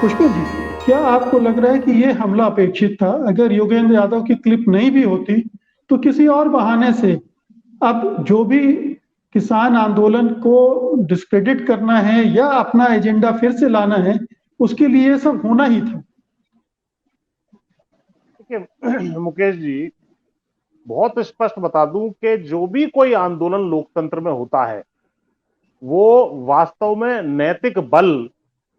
पुष्पा जी, क्या आपको लग रहा है कि ये हमला अपेक्षित था? अगर योगेंद्र यादव की क्लिप नहीं भी होती तो किसी और बहाने से अब जो भी किसान आंदोलन को डिस्क्रेडिट करना है या अपना एजेंडा फिर से लाना है, उसके लिए ये सब होना ही था। देखिए मुकेश जी, बहुत स्पष्ट बता दूं कि जो भी कोई आंदोलन लोकतंत्र में होता है वो वास्तव में नैतिक बल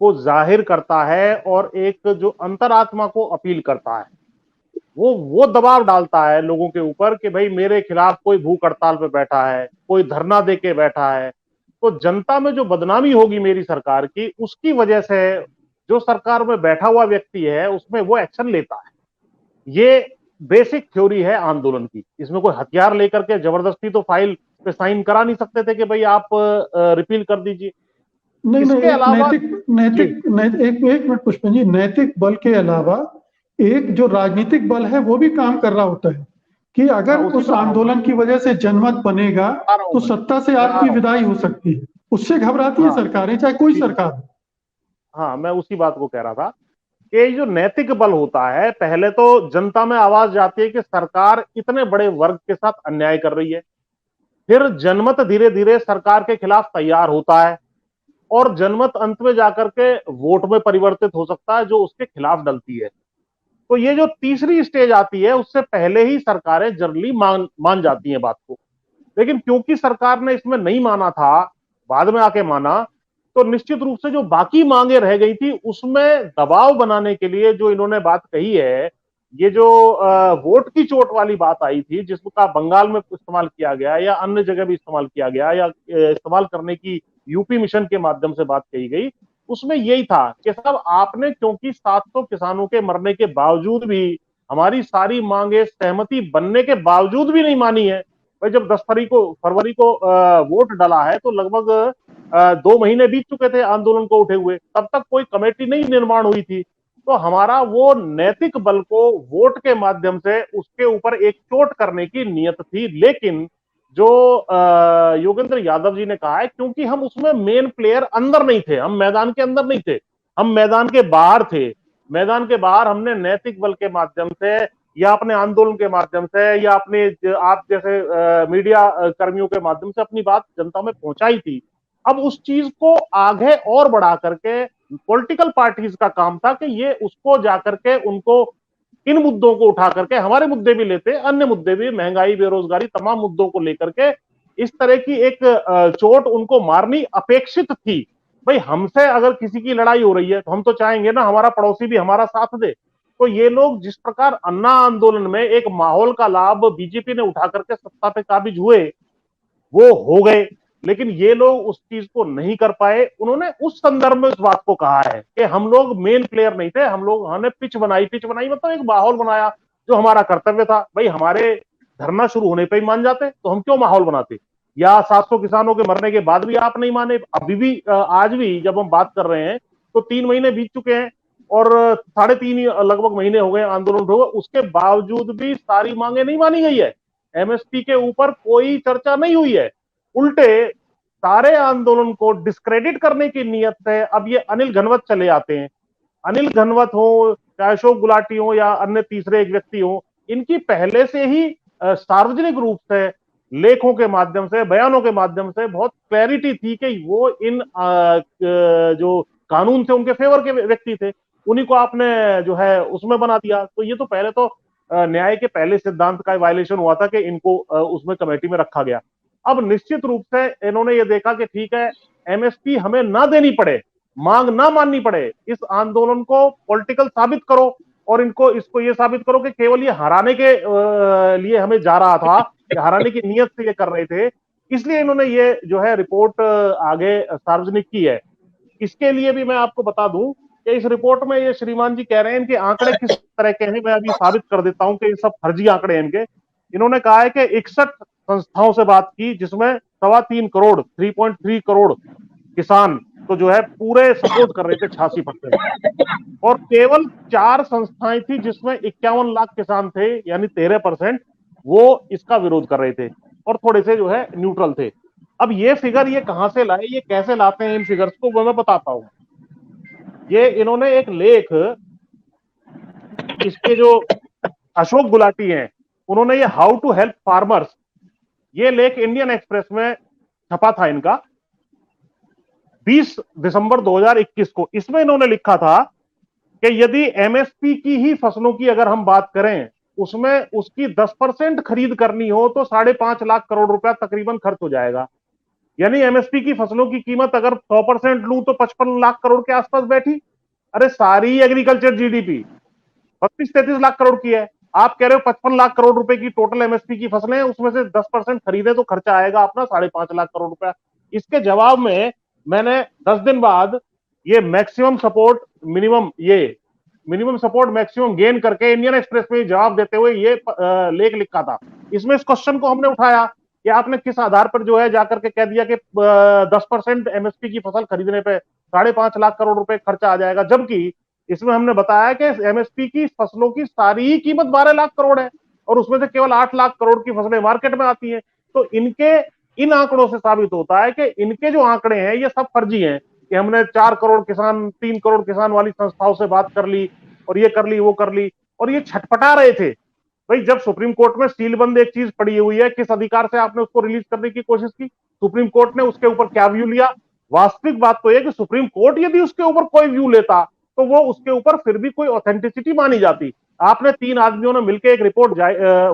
को जाहिर करता है और एक जो अंतरात्मा को अपील करता है। वो दबाव डालता है लोगों के ऊपर कि भाई मेरे खिलाफ कोई भूख हड़ताल पे बैठा है, कोई धरना दे के बैठा है, तो जनता में जो बदनामी होगी मेरी सरकार की, उसकी वजह से जो सरकार में बैठा हुआ व्यक्ति है उसमें वो एक्शन लेता है। ये बेसिक थ्योरी है आंदोलन की। इसमें कोई हथियार लेकर के जबरदस्ती तो फाइल पे साइन करा नहीं सकते थे कि भाई आप रिपील कर दीजिए। नहीं नहीं, इसके एक अलावा नैतिक जी, नैतिक एक एक मिनट पुष्पा जी, नैतिक बल के अलावा एक जो राजनीतिक बल है वो भी काम कर रहा होता है कि हाँ अगर उसी उस पर आ रहा हूं मैं, आंदोलन की वजह से जनमत बनेगा आ रहा हूं तो मैं सत्ता से मैं आ आपकी रहा हूं। विदाई हो सकती है। उससे घबराती है हाँ सरकारें, चाहे कोई जी, सरकार हो। हाँ मैं उसी बात को कह रहा था कि ये जो नैतिक बल होता है, पहले तो जनता में आवाज जाती है कि सरकार इतने बड़े वर्ग के साथ अन्याय कर रही है। फिर जनमत धीरे धीरे सरकार के खिलाफ तैयार होता है और जनमत अंत में जाकर के वोट में परिवर्तित हो सकता है जो उसके खिलाफ डलती है। तो ये जो तीसरी स्टेज आती है उससे पहले ही सरकारें जनरली मान मान जाती हैं बात को। लेकिन क्योंकि सरकार ने इसमें नहीं माना था, बाद में आके माना, तो निश्चित रूप से जो बाकी मांगे रह गई थी उसमें दबाव बनाने के लिए जो इन्होंने बात कही है, ये जो वोट की चोट वाली बात आई थी जिसका बंगाल में इस्तेमाल किया गया या अन्य जगह भी इस्तेमाल किया गया या इस्तेमाल करने की यूपी मिशन के माध्यम से बात कही गई, उसमें यही था कि साहब आपने क्योंकि 700 किसानों के मरने के बावजूद भी हमारी सारी मांगे सहमति बनने के बावजूद भी नहीं मानी है। भाई जब 10 फरवरी को वोट डाला है तो लगभग 2 महीने बीत चुके थे आंदोलन को उठे हुए, तब तक कोई कमेटी नहीं निर्माण हुई थी। तो हमारा वो नैतिक बल को वोट के माध्यम से उसके ऊपर एक चोट करने की नियत थी। लेकिन जो योगेंद्र यादव जी ने कहा है, क्योंकि हम उसमें मेन प्लेयर अंदर नहीं थे, हम मैदान के अंदर नहीं थे, हम मैदान के बाहर थे। मैदान के बाहर हमने नैतिक बल के माध्यम से या अपने आंदोलन के माध्यम से या अपने आप जैसे मीडिया कर्मियों के माध्यम से अपनी बात जनता में पहुंचाई थी। अब उस चीज को आगे और बढ़ा करके पॉलिटिकल पार्टीज का काम था कि ये उसको जाकर के उनको इन मुद्दों को उठा करके, हमारे मुद्दे भी लेते, अन्य मुद्दे भी, महंगाई, बेरोजगारी, तमाम मुद्दों को लेकर के इस तरह की एक चोट उनको मारनी अपेक्षित थी। भाई हमसे अगर किसी की लड़ाई हो रही है तो हम तो चाहेंगे ना हमारा पड़ोसी भी हमारा साथ दे। तो ये लोग जिस प्रकार अन्ना आंदोलन में एक माहौल का लाभ बीजेपी ने उठा करके सत्ता पे काबिज हुए, वो हो गए। लेकिन ये लोग उस चीज को नहीं कर पाए। उन्होंने उस संदर्भ में उस बात को कहा है कि हम लोग मेन प्लेयर नहीं थे, हम लोग, हमने पिच बनाई, पिच बनाई मतलब एक माहौल बनाया जो हमारा कर्तव्य था। भाई हमारे धरना शुरू होने पर ही मान जाते तो हम क्यों माहौल बनाते? या 700 किसानों के मरने के बाद भी आप नहीं माने? अभी भी आज भी जब हम बात कर रहे हैं तो 3 महीने बीत चुके हैं और 3.5 लगभग महीने हो गए आंदोलन हो, उसके बावजूद भी सारी मांगे नहीं मानी गई है। एमएसपी के ऊपर कोई चर्चा नहीं हुई है। उल्टे सारे आंदोलन को डिस्क्रेडिट करने की नियत से अब ये अनिल घनवत चले आते हैं। अनिल घनवत हो, चाहे अशोक गुलाटी हो या अन्य तीसरे एक व्यक्ति हो, इनकी पहले से ही सार्वजनिक रूप से लेखों के माध्यम से, बयानों के माध्यम से बहुत क्लैरिटी थी कि वो इन जो कानून थे उनके फेवर के व्यक्ति थे। उन्हीं को आपने जो है उसमें बना दिया। तो ये तो पहले तो न्याय के पहले सिद्धांत का वायलेशन हुआ था कि इनको उसमें कमेटी में रखा गया। अब निश्चित रूप से इन्होंने ये देखा कि ठीक है, एमएसपी हमें ना देनी पड़े, मांग ना माननी पड़े, इस आंदोलन को पॉलिटिकल साबित करो और इनको इसको ये साबित करो कि केवल ये हराने के लिए हमें जा रहा था, ये हराने की नीयत से ये कर रहे थे। इसलिए इन्होंने ये जो है रिपोर्ट आगे सार्वजनिक की है। इसके लिए भी मैं आपको बता दूं कि इस रिपोर्ट में ये श्रीमान जी कह रहे हैं इनके आंकड़े किस तरह के हैं। मैं अभी साबित कर देता हूं कि ये सब फर्जी आंकड़े हैं इनके। इन्होंने कहा है कि 61 संस्थाओं से बात की जिसमें 3.25 करोड़, 3.3 करोड़ किसान तो जो है पूरे सपोर्ट कर रहे थे, 86%। और केवल 4 संस्थाएं थी जिसमें 51 लाख किसान थे, यानी 13%, वो इसका विरोध कर रहे थे और थोड़े से जो है न्यूट्रल थे। अब ये फिगर ये कहां से लाए, ये कैसे लाते हैं इन फिगर्स को, वो मैं बताता हूं। ये इन्होंने एक लेख, इसके जो अशोक गुलाटी हैं, उन्होंने ये हाउ टू हेल्प फार्मर्स, ये लेख इंडियन एक्सप्रेस में छपा था इनका 20 दिसंबर 2021 को। इसमें इन्होंने लिखा था कि यदि एमएसपी की ही फसलों की अगर हम बात करें, उसमें उसकी 10% खरीद करनी हो तो 5.5 लाख करोड़ रुपया तकरीबन खर्च हो जाएगा। यानी एमएसपी की फसलों की कीमत अगर 100% लूं तो 55 लाख करोड़ के आसपास बैठी। अरे सारी एग्रीकल्चर जीडीपी 32-33 लाख करोड़ की है, आप कह रहे हो 55 लाख करोड़ रुपए की टोटल एमएसपी की फसलें हैं, उसमें से 10% खरीदे तो खर्चा आएगा अपना 5.5 लाख करोड़ रुपया। इसके जवाब में मैंने 10 दिन बाद ये maximum support minimum support maximum gain करके इंडियन एक्सप्रेस में जवाब देते हुए ये लेख लिखा था। इसमें इस क्वेश्चन को हमने उठाया कि आपने किस आधार पर जो है जाकर के कह दिया कि 10% एमएसपी की फसल खरीदने पे 5.5 लाख करोड़ रुपए खर्चा आ जाएगा, जबकि इसमें हमने बताया कि एमएसपी की फसलों की सारी कीमत 12 लाख करोड़ है और उसमें से केवल 8 लाख करोड़ की फसलें मार्केट में आती हैं। तो इनके इन आंकड़ों से साबित होता है कि इनके जो आंकड़े हैं ये सब फर्जी हैं कि हमने 4 करोड़ किसान 3 करोड़ किसान वाली संस्थाओं से बात कर ली और ये कर ली वो कर ली, और ये छटपटा रहे थे। भाई जब सुप्रीम कोर्ट में सीलबंद एक चीज पड़ी हुई है, किस अधिकार से आपने उसको रिलीज करने की कोशिश की, सुप्रीम कोर्ट ने उसके ऊपर क्या व्यू लिया? वास्तविक बात तो यह कि सुप्रीम कोर्ट यदि उसके ऊपर कोई व्यू लेता तो वो उसके ऊपर फिर भी कोई ऑथेंटिसिटी मानी जाती। आपने 3 आदमियों ने मिलकर एक रिपोर्ट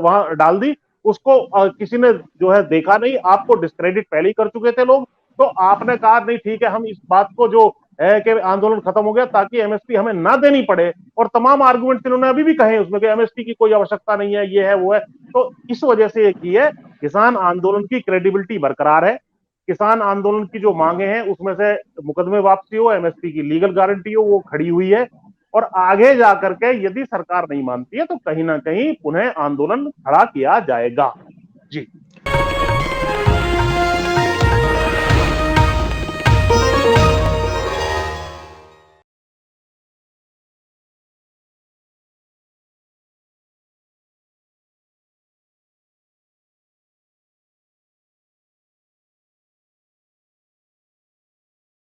वहां डाल दी, उसको किसी ने जो है देखा नहीं, आपको डिस्क्रेडिट पहले ही कर चुके थे लोग, तो आपने कहा नहीं ठीक है हम इस बात को जो है कि आंदोलन खत्म हो गया ताकि एमएसपी हमें ना देनी पड़े, और तमाम आर्गुमेंट्स इन्होंने अभी भी कहे उसमें कि एमएसपी की कोई आवश्यकता नहीं है, ये है वो है। तो इस वजह से ये की है, किसान आंदोलन की क्रेडिबिलिटी बरकरार है, किसान आंदोलन की जो मांगे हैं उसमें से मुकदमे वापसी हो, एमएसपी की लीगल गारंटी हो, वो खड़ी हुई है, और आगे जाकर के यदि सरकार नहीं मानती है तो कहीं ना कहीं पुनः आंदोलन खड़ा किया जाएगा। जी।